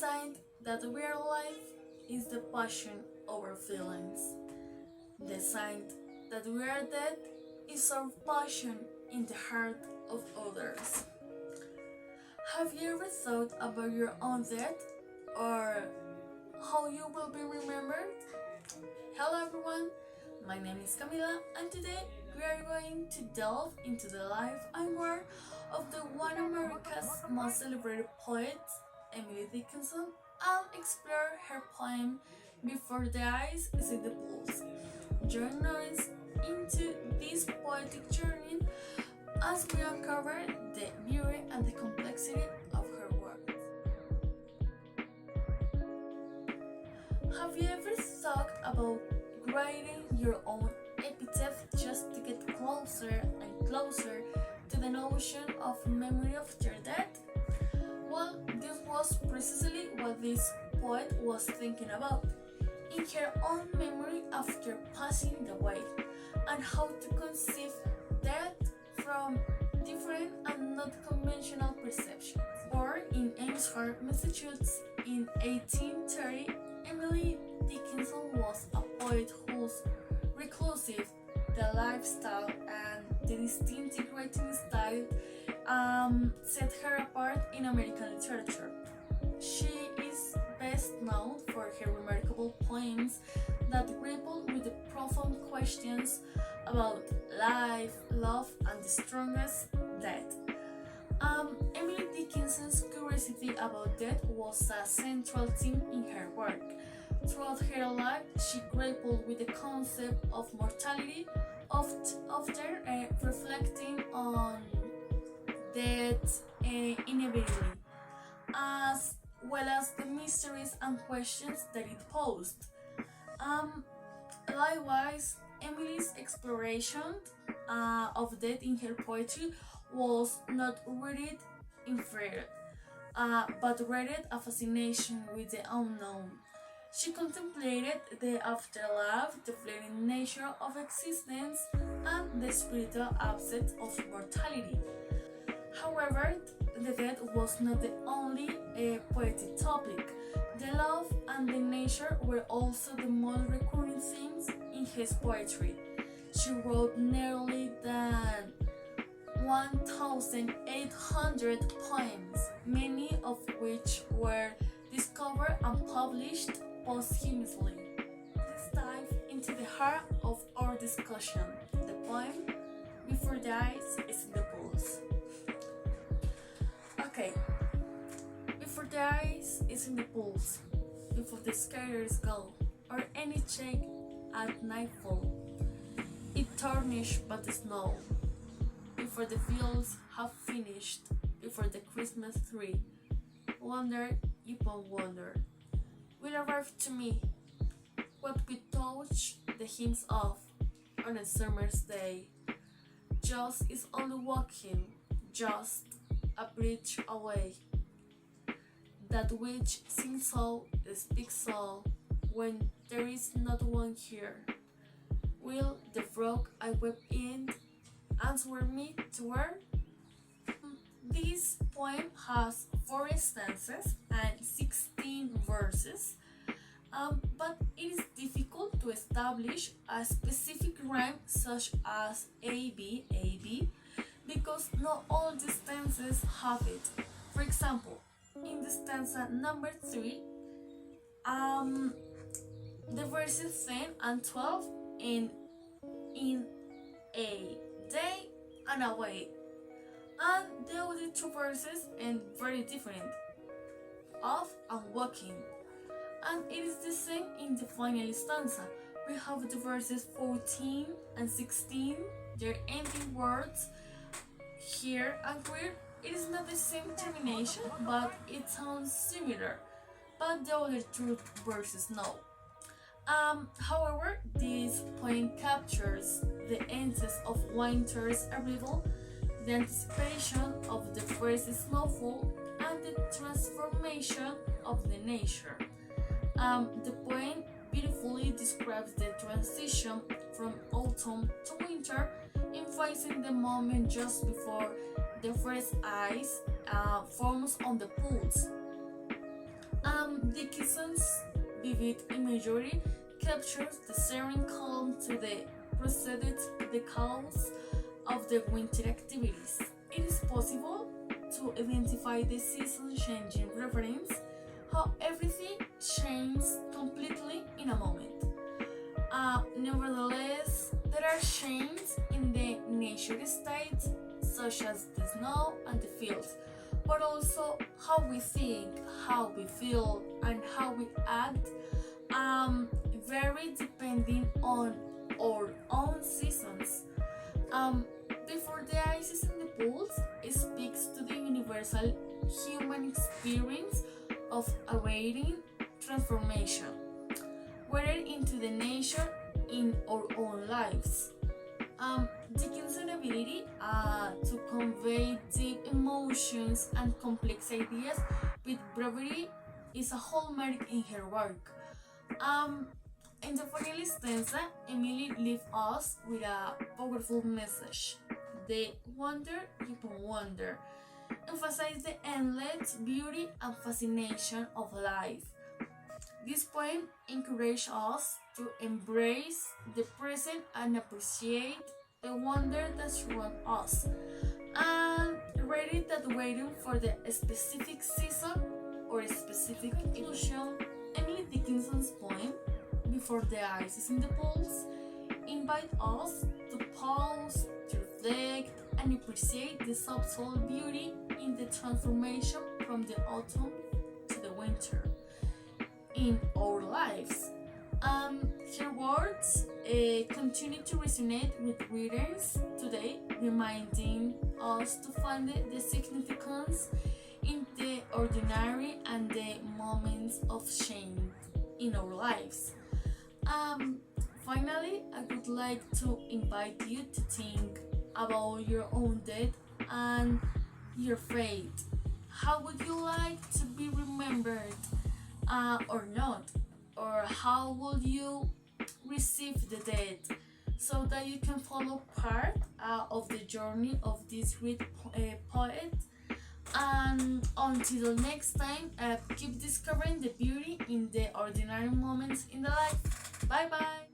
sign that we are alive is the passion over feelings. The sign that we are dead is our passion in the heart of others. Have you ever thought about your own death or how you will be remembered? Hello everyone, my name is Camila and today we are going to delve into the life and work of the one of America's most celebrated poets, Emily Dickinson, and explore her poem Before the Eyes is in the Pulse. Join us into this poetic journey as we uncover the beauty and the complexity of her work. Have you ever thought about writing your own epitaph just to get closer and closer to the notion of memory of your death? Well, this was precisely what this poet was thinking about in her own memory after passing away, and how to conceive death from different and not conventional perceptions. Born in Amherst, Massachusetts in 1830, Emily Dickinson was a poet whose reclusive, the lifestyle and the distinctive writing style set her apart in American literature. She is best known for her remarkable poems that grapple with the profound questions about life, love, and the strongest death. Emily Dickinson's curiosity about death was a central theme in her work. Throughout her life, she grappled with the concept of mortality, often reflecting on death's inevitability, as well as the mysteries and questions that it posed. Likewise, Emily's exploration of death in her poetry was not rooted in fear, but rooted a fascination with the unknown. She contemplated the afterlife, the fleeting nature of existence, and the spiritual absence of mortality. However, the death was not the only poetic topic. The love and the nature were also the most recurring themes in his poetry. She wrote nearly than 1,800 poems, many of which were discovered and published posthumously. Let's dive into the heart of our discussion, the poem Before the Eyes is in the Pulse. Okay, before the eyes is in the pulse, before the skies go, or any shake at nightfall, it tarnished by the snow, before the fields have finished, before the Christmas tree, wonder upon wonder, will arrive to me, what we touch the hymns of on a summer's day, just is only walking, just a bridge away, that which sings so, speaks so, when there is not one here. Will the frog I wept in answer me to where? This poem has 4 stanzas and 16 verses, but it is difficult to establish a specific rhyme such as AB, AB, because not all the stanzas have it. For example, in the stanza number 3, the verses 10 and 12 in a day and away, and the other 2 verses and very different, off and walking. And it is the same in the final stanza. We have the verses 14 and 16, their ending words. Here and queer, it is not the same termination, but it sounds similar, but the other 2 verses no. However, this poem captures the essence of winter's arrival, the anticipation of the first snowfall, and the transformation of the nature. The poem beautifully describes the transition from autumn to winter, emphasizing the moment just before the first ice forms on the pools. Dickinson's vivid imagery captures the serene calm to the preceded the chaos of the winter activities. It is possible to identify the season-changing reference, how everything changes completely in a moment. Nevertheless, there are changes in the nature state, such as the snow and the fields, but also how we think, how we feel, and how we act vary depending on our own seasons. Before the ices in the pools, it speaks to the universal human experience of awaiting transformation, whether into the nature in our own lives. Dickinson's ability to convey deep emotions and complex ideas with brevity is a hallmark in her work. In the final stanza, Emily leaves us with a powerful message. The wonder upon wonder emphasize the endless beauty and fascination of life. This poem encourages us to embrace the present and appreciate the wonder that surrounds us, and ready that waiting for the specific season or a specific illusion. Emily Dickinson's poem, Before the Ice is in the Pools, invite us to pause, to reflect, and appreciate the subtle beauty in the transformation from the autumn to the winter in our lives. Her words continue to resonate with readers today, reminding us to find the significance in the ordinary and the moments of change in our lives. Finally, I would like to invite you to think about your own death and your fate. How would you like to be remembered, or not? Or how will you receive the death, so that you can follow part of the journey of this great poet? And until next time, keep discovering the beauty in the ordinary moments in the life. Bye bye.